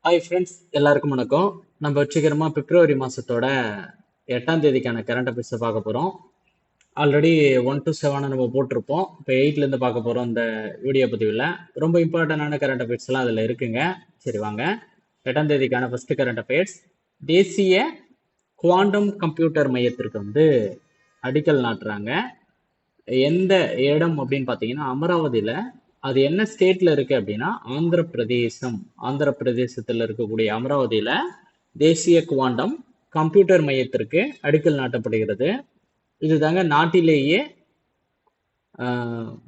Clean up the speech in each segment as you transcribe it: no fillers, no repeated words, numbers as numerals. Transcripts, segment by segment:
Hi friends, எல்லாருக்கும் வணக்கம். நம்ம வெற்றிகரமாக பிப்ரவரி மாதத்தோட 8ஆம் தேதிக்கான கரண்ட் அஃபேர்ஸை பார்க்க போகிறோம். ஆல்ரெடி 1 to 7 நம்ம போட்டிருப்போம். இப்போ 8லேருந்து பார்க்க போகிறோம் இந்த வீடியோ பதிவில். ரொம்ப இம்பார்ட்டண்டான கரண்ட் அஃபேர்ஸ்லாம் அதில் இருக்குங்க. சரி வாங்க, 8ஆம் தேதிக்கான ஃபஸ்ட்டு கரண்ட் அஃபேர்ஸ். தேசிய குவாண்டம் கம்ப்யூட்டர் மையத்திற்கு அடிக்கல் நாட்டுறாங்க. எந்த இடம் அப்படின்னு பார்த்தீங்கன்னா அமராவதியில். அது என்ன ஸ்டேட்ல இருக்கு அப்படின்னா ஆந்திர பிரதேசம். ஆந்திர பிரதேசத்தில் இருக்கக்கூடிய அமராவதியில தேசிய குவாண்டம் கம்ப்யூட்டர் மையத்திற்கு அடிக்கல் நாட்டப்படுகிறது. இதுதாங்க நாட்டிலேயே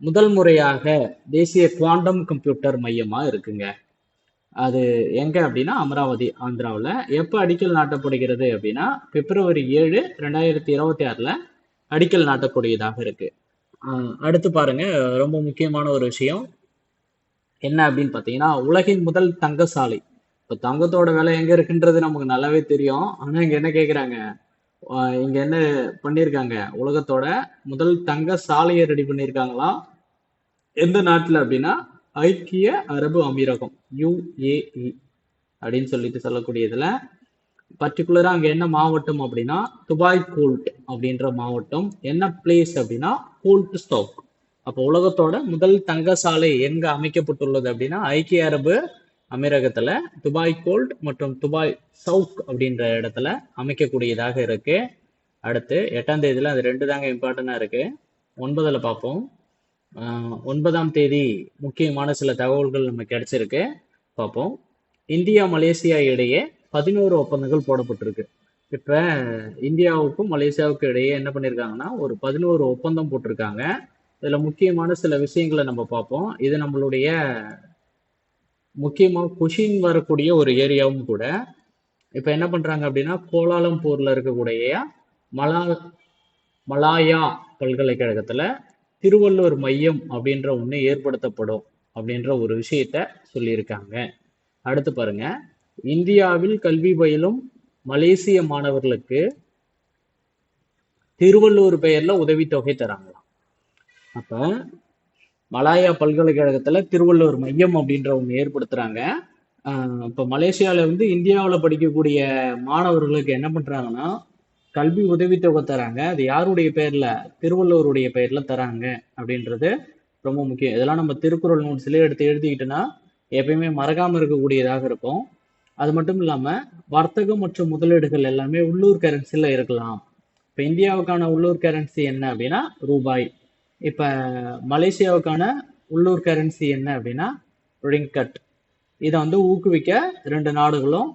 முதல் முறையாக தேசிய குவாண்டம் கம்ப்யூட்டர் மையமா இருக்குங்க. அது எங்க அப்படின்னா அமராவதி, ஆந்திராவில். எப்போ அடிக்கல் நாட்டப்படுகிறது அப்படின்னா பிப்ரவரி 7, 2026 அடிக்கல் நாட்டக்கூடியதாக இருக்கு. அடுத்து பாருங்க, ரொம்ப முக்கியமான ஒரு விஷயம் என்ன அப்படின்னு பார்த்தீங்கன்னா உலகின் முதல் தங்க சாலை. இப்போ தங்கத்தோட விலை எங்க இருக்குன்றது நமக்கு நல்லாவே தெரியும். ஆனா இங்க என்ன கேட்குறாங்க, இங்க என்ன பண்ணியிருக்காங்க, உலகத்தோட முதல் தங்க சாலையை ரெடி பண்ணியிருக்காங்களாம். எந்த நாட்டில் அப்படின்னா ஐக்கிய அரபு அமீரகம், UAE அப்படின்னு சொல்லிட்டு சொல்லக்கூடியதுல. பர்டிகுலரா அங்க என்ன மாவட்டம் அப்படின்னா துபாய் கோல்ட் அப்படின்ற மாவட்டம். என்ன பிளேஸ் அப்படின்னா கோல்ட் ஸ்டாக். அப்போ உலகத்தோட முதல் தங்க சாலை எங்க அமைக்கப்பட்டுள்ளது அப்படின்னா ஐக்கிய அரபு அமீரகத்துல துபாய் கோல்ட் மற்றும் துபாய் சவுக் அப்படின்ற இடத்துல அமைக்கக்கூடியதாக இருக்கு. அடுத்து 8ஆம் தேதியில அது ரெண்டு தாங்க இம்பார்ட்டண்டா இருக்கு. 9ல பார்ப்போம். 9ஆம் தேதி முக்கியமான சில தகவல்கள் நமக்கு கிடைச்சிருக்கு, பார்ப்போம். இந்தியா மலேசியா இடையே 11 ஒப்பந்தங்கள் போடப்பட்டிருக்கு. இப்ப இந்தியாவுக்கும் மலேசியாவுக்கும் இடையே என்ன பண்ணியிருக்காங்கன்னா ஒரு 11 ஒப்பந்தம் போட்டிருக்காங்க. இதுல முக்கியமான சில விஷயங்களை நம்ம பார்ப்போம். இது நம்மளுடைய முக்கியமா கொஷின் வரக்கூடிய ஒரு ஏரியாவும் கூட. இப்ப என்ன பண்றாங்க அப்படின்னா கோலாலம்பூர்ல இருக்கக்கூடிய மலா மலாயா பல்கலைக்கழகத்துல திருவள்ளுவர் மையம் அப்படின்ற ஒண்ணு ஏற்படுத்தப்படும் அப்படின்ற ஒரு விஷயத்த சொல்லியிருக்காங்க. அடுத்து பாருங்க, இந்தியாவில் கல்வி பயிலும் மலேசிய மாணவர்களுக்கு திருவள்ளுவர் பெயர்ல உதவித்தொகை தராங்களாம். அப்ப மலாயா பல்கலைக்கழகத்துல திருவள்ளுவர் மையம் அப்படின்ற ஒண்ணு ஏற்படுத்துறாங்க. இப்ப மலேசியால இந்தியாவில் படிக்கக்கூடிய மாணவர்களுக்கு என்ன பண்றாங்கன்னா கல்வி உதவித்தொகை தராங்க. அது யாருடைய பெயர்ல, திருவள்ளுவருடைய பெயர்ல தராங்க அப்படின்றது ரொம்ப முக்கியம். இதெல்லாம் நம்ம திருக்குறள் நோட்ஸ்லயே எடுத்து எழுதிக்கிட்டோன்னா எப்பயுமே மறக்காம இருக்கக்கூடியதாக இருக்கும். அது மட்டும் இல்லாம வர்த்தகம் மற்றும் முதலீடுகள் எல்லாமே உள்ளூர் கரன்சில இருக்கலாம். இப்ப இந்தியாவுக்கான உள்ளூர் கரன்சி என்ன அப்படின்னா ரூபாய். இப்ப மலேசியாவுக்கான உள்ளூர் கரன்சி என்ன அப்படின்னா ரிங்கட். இதை ஊக்குவிக்க ரெண்டு நாடுகளும்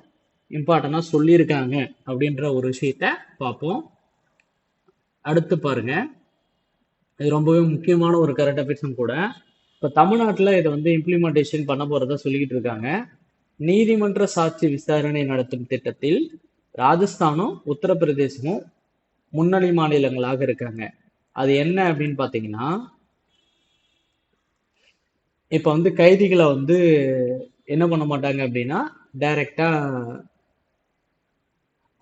இம்பார்ட்டண்டா சொல்லியிருக்காங்க அப்படின்ற ஒரு விஷயத்த பார்ப்போம். அடுத்து பாருங்க, இது ரொம்பவே முக்கியமான ஒரு கரண்ட் அஃபேர்ஸும் கூட. இப்போ தமிழ்நாட்டில் இதை இம்ப்ளிமெண்டேஷன் பண்ண போறதா சொல்லிக்கிட்டு இருக்காங்க. நீதிமன்ற சாட்சி விசாரணை நடத்தும் திட்டத்தில் ராஜஸ்தானும் உத்தரப்பிரதேசமும் முன்னணி மாநிலங்களாக இருக்காங்க. அது என்ன அப்படின்னு பார்த்தீங்கன்னா இப்போ கைதிகளை என்ன பண்ண மாட்டாங்க அப்படின்னா டைரக்டா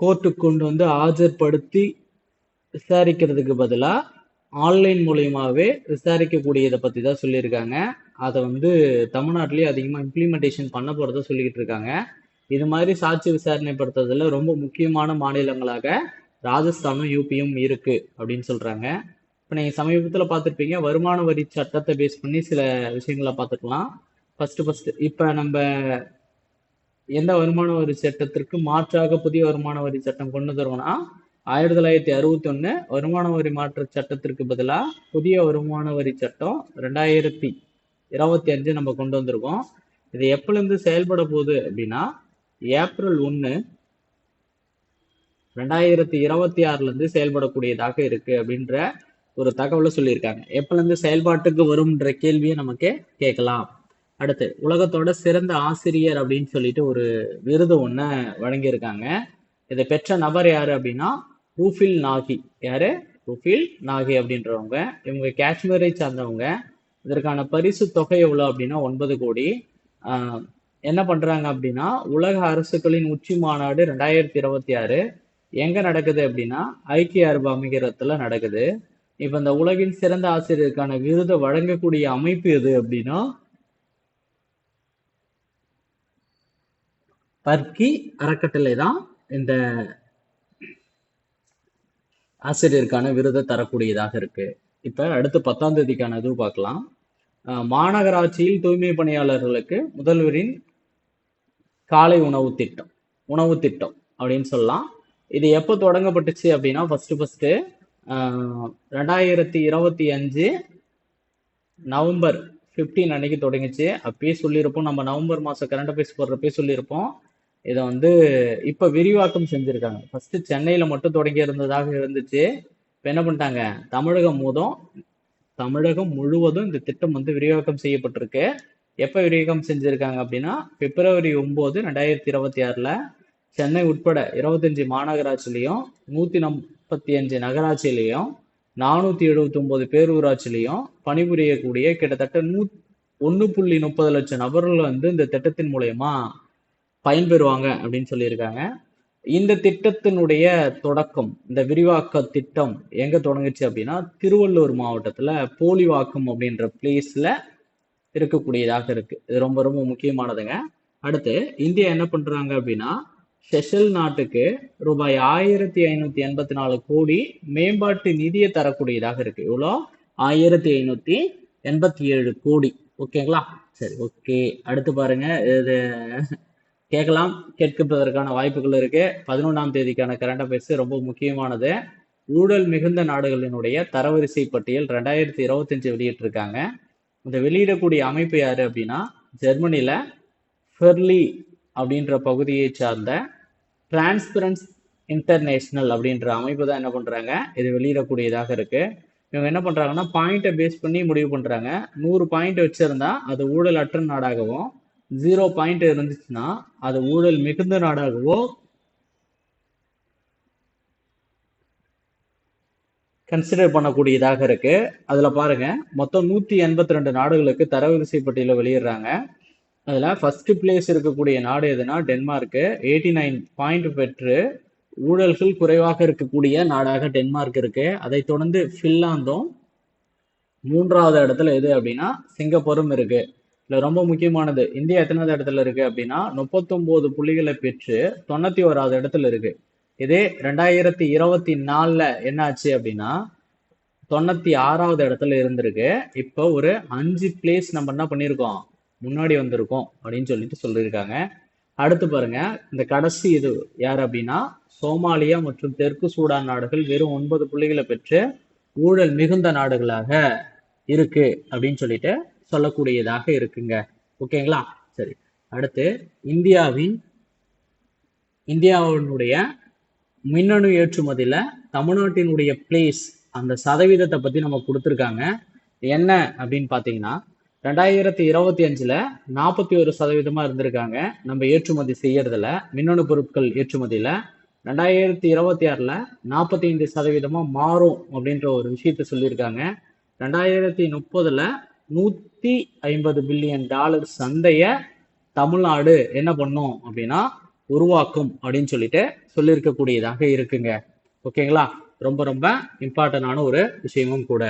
கோர்ட்டுக்கு கொண்டு ஆஜர்படுத்தி விசாரிக்கிறதுக்கு பதிலாக ஆன்லைன் மூலியமாவே விசாரிக்கக்கூடியதை பற்றி தான் சொல்லியிருக்காங்க. அதை தமிழ்நாட்டிலேயே அதிகமாக இம்ப்ளிமெண்டேஷன் பண்ண போகிறத சொல்லிக்கிட்டு இருக்காங்க. இது மாதிரி சாட்சி விசாரணைப்படுத்துறதுல ரொம்ப முக்கியமான மாநிலங்களாக ராஜஸ்தானும் யூபியும் இருக்கு அப்படின்னு சொல்றாங்க. இப்போ நீங்கள் சமீபத்தில் பார்த்துருப்பீங்க, வருமான வரி சட்டத்தை பேஸ் பண்ணி சில விஷயங்களை பார்த்துக்கலாம். ஃபர்ஸ்ட் இப்போ நம்ம எந்த வருமான வரி சட்டத்திற்கு மாற்றாக புதிய வருமான வரி சட்டம் கொண்டு வருவோம்னா 1961 வருமான வரி மாற்ற சட்டத்திற்கு பதிலாக புதிய வருமான வரி சட்டம் 2025 நம்ம கொண்டு வந்திருக்கோம். இது எப்பலேருந்து செயல்பட போகுது அப்படின்னா ஏப்ரல் 1, 2026 செயல்படக்கூடியதாக இருக்கு அப்படின்ற ஒரு தகவலை சொல்லியிருக்காங்க. எப்பலேருந்து செயல்பாட்டுக்கு வரும்ன்ற கேள்வியை நமக்கு கேட்கலாம். அடுத்து உலகத்தோட சிறந்த ஆசிரியர் அப்படின்னு சொல்லிட்டு ஒரு விருது ஒன்று வழங்கியிருக்காங்க. இதை பெற்ற நபர் யாரு அப்படின்னா ரூஃபில் நாகி. யாரு? ரூஃபில் நாகி அப்படின்றவங்க. இவங்க காஷ்மீரை சார்ந்தவங்க. இதற்கான பரிசு தொகை எவ்வளோ அப்படின்னா 9 கோடி. என்ன பண்றாங்க அப்படின்னா உலக அரசுகளின் உச்சி மாநாடு 2026 எங்க நடக்குது அப்படின்னா ஐக்கிய அரபு அமீரகத்துல நடக்குது. இப்ப இந்த உலகின் சிறந்த ஆசிரியருக்கான விருதை வழங்கக்கூடிய அமைப்பு எது அப்படின்னா பர்கி அறக்கட்டளை தான் இந்த ஆசிரியருக்கான விருதை தரக்கூடியதாக இருக்கு. இப்ப அடுத்து 10ஆம் தேதிக்கான இது பார்க்கலாம். மாநகராட்சியில் தூய்மை பணியாளர்களுக்கு முதல்வரின் காலை உணவு திட்டம் அப்படின்னு சொல்லலாம். இது எப்போ தொடங்கப்பட்டுச்சு அப்படின்னா ஃபர்ஸ்ட் 2025 நவம்பர் 15 அன்னைக்கு தொடங்கிச்சு. அப்பயே சொல்லியிருப்போம், நம்ம நவம்பர் மாசம் கரண்ட் அஃபேர்ஸ் போடுறப்பே சொல்லியிருப்போம். இதை வந்து இப்ப விரிவாக்கம் செஞ்சிருக்காங்க. ஃபர்ஸ்ட் சென்னையில மட்டும் தொடங்கி இருந்ததாக இருந்துச்சு. இப்ப என்ன பண்ணிட்டாங்க, தமிழகம் முழுவதும் இந்த திட்டம் வந்து விரிவாக்கம் செய்யப்பட்டிருக்கு. எப்ப விரிவாக்கம் செஞ்சிருக்காங்க அப்படின்னா பிப்ரவரி 9, 2026 சென்னை உட்பட 25 மாநகராட்சியிலையும் 145 நகராட்சியிலையும் 479 பேரூராட்சியிலையும் பணிபுரியக்கூடிய கிட்டத்தட்ட 1.30 லட்சம் நபர்கள் வந்து இந்த திட்டத்தின் மூலயமா பயன்பெறுவாங்க அப்படின்னு சொல்லியிருக்காங்க. இந்த திட்டத்தினுடைய தொடக்கம், இந்த விரிவாக்க திட்டம் எங்க தொடங்குச்சு அப்படின்னா திருவள்ளூர் மாவட்டத்துல போலிவாக்கம் அப்படின்ற பிளேஸ்ல இருக்கக்கூடியதாக இருக்கு. இது ரொம்ப ரொம்ப முக்கியமானதுங்க. அடுத்து இந்தியா என்ன பண்றாங்க அப்படின்னா செஷல் நாட்டுக்கு ரூபாய் 1584 கோடி மேம்பாட்டு நிதியை தரக்கூடியதாக இருக்கு. இவ்வளோ 1587 கோடி. ஓகேங்களா? சரி, ஓகே. அடுத்து பாருங்க, இது கேட்கப்படுவதற்கான வாய்ப்புகள் இருக்கு. 11ஆம் தேதிக்கான கரண்ட் அஃபேர்ஸ் ரொம்ப முக்கியமானது. ஊழல் மிகுந்த நாடுகளினுடைய தரவரிசை பட்டியல் 2025 வெளியிட்டிருக்காங்க. இந்த வெளியிடக்கூடிய அமைப்பு யாரு அப்படின்னா ஜெர்மனில ஃபெர்லி அப்படின்ற பகுதியை சார்ந்த டிரான்ஸ்பரன்ஸ் இன்டர்நேஷனல் அப்படின்ற அமைப்பு தான் என்ன பண்றாங்க, இது வெளியிடக்கூடியதாக இருக்கு. இவங்க என்ன பண்றாங்கன்னா பாயிண்டை பேஸ் பண்ணி முடிவு பண்றாங்க. 100 பாயிண்ட் வச்சிருந்தா அது ஊழல் அற்ற நாடாகவும், 0 பாயிண்ட் இருந்துச்சுன்னா அது ஊழல் மிகுந்த நாடாகவோ கன்சிடர் பண்ணக்கூடியதாக இருக்கு. அதுல பாருங்க, மொத்தம் 182 நாடுகளுக்கு தரவரிசை பட்டியல வெளியிடுறாங்க. அதுல ஃபர்ஸ்ட் பிளேஸ் இருக்கக்கூடிய நாடு எதுனா டென்மார்க். 89 பாயிண்ட் பெற்று ஊழல்கள் குறைவாக இருக்கக்கூடிய நாடாக டென்மார்க் இருக்கு. அதை தொடர்ந்து பின்லாந்தும் 3வது இடத்துல எது அப்படின்னா சிங்கப்பூரும் இருக்கு. இதுல ரொம்ப முக்கியமானது, இந்தியா எத்தனாவது இடத்துல இருக்கு அப்படின்னா 39 புள்ளிகளை பெற்று 91வது இடத்துல இருக்கு. இதே 2024 என்ன ஆச்சு அப்படின்னா 96வது இடத்துல இருந்திருக்கு. இப்போ ஒரு 5 பிளேஸ் நம்ம என்ன பண்ணியிருக்கோம், முன்னாடி வந்திருக்கோம் அப்படின்னு சொல்லிட்டு சொல்லியிருக்காங்க. அடுத்து பாருங்க, இந்த கடைசி இது யார் அப்படின்னா சோமாலியா மற்றும் தெற்கு சூடான் நாடுகள் வெறும் 9 புள்ளிகளை பெற்று ஊழல் மிகுந்த நாடுகளாக இருக்கு அப்படின்னு சொல்லிட்டு சொல்லக்கூடியதாக இருக்குங்க. ஓகேங்களா? சரி, அடுத்து இந்தியாவினுடைய மின்னணு ஏற்றுமதியில தமிழ்நாட்டினுடைய பிளேஸ், அந்த சதவீதத்தை பத்தி நம்ம கொடுத்துருக்காங்க. என்ன அப்படின்னு பாத்தீங்கன்னா 2025 41% இருந்திருக்காங்க நம்ம ஏற்றுமதி செய்யறதுல, மின்னணு பொருட்கள் ஏற்றுமதியில. 2026 45% மாறும் அப்படின்ற ஒரு விஷயத்த சொல்லியிருக்காங்க. 2030 $150 பில்லியன் சந்தைய தமிழ்நாடு என்ன பண்ணும் அப்படின்னா உருவாக்கும் அப்படின்னு சொல்லிட்டு சொல்லியிருக்கக்கூடியதாக இருக்குங்க. ஓகேங்களா? ரொம்ப ரொம்ப இம்பார்ட்டன்டான ஒரு விஷயமும் கூட.